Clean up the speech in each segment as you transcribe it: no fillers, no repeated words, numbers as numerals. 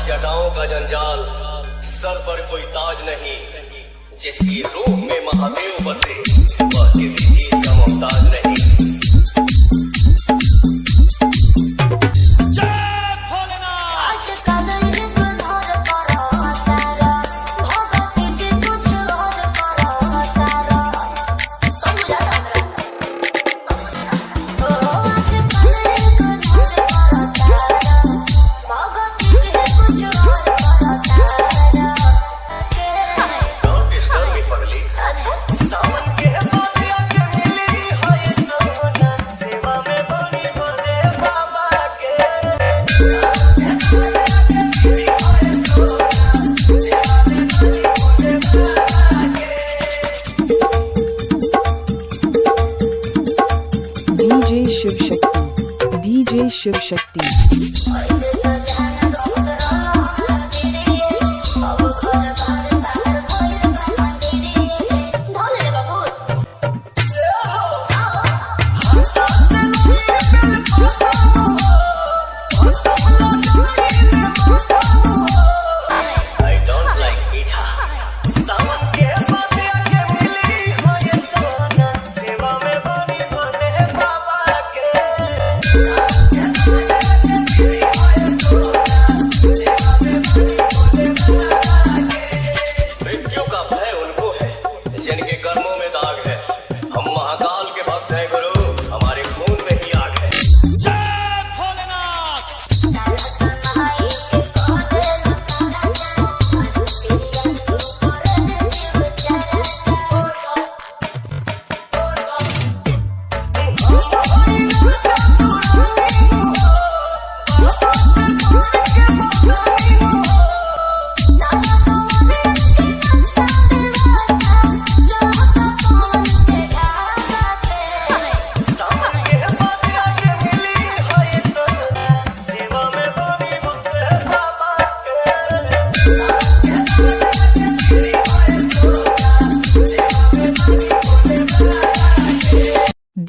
बस जटाओं का जंजाल, सर पर कोई ताज नहीं। जिसकी रूह में महादेव बसे, वह किसी चीज का मोहताज नहीं। DJ Shiv Shakti जिनके कर्मों में दाग है। हम महाकाल के भक्त हैं गुरु, हमारे खून में ही आग है। जय Bholenath.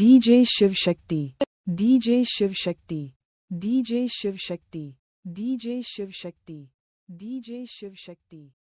DJ Shiv Shakti DJ Shiv Shakti DJ Shiv Shakti DJ Shiv Shakti DJ Shiv Shakti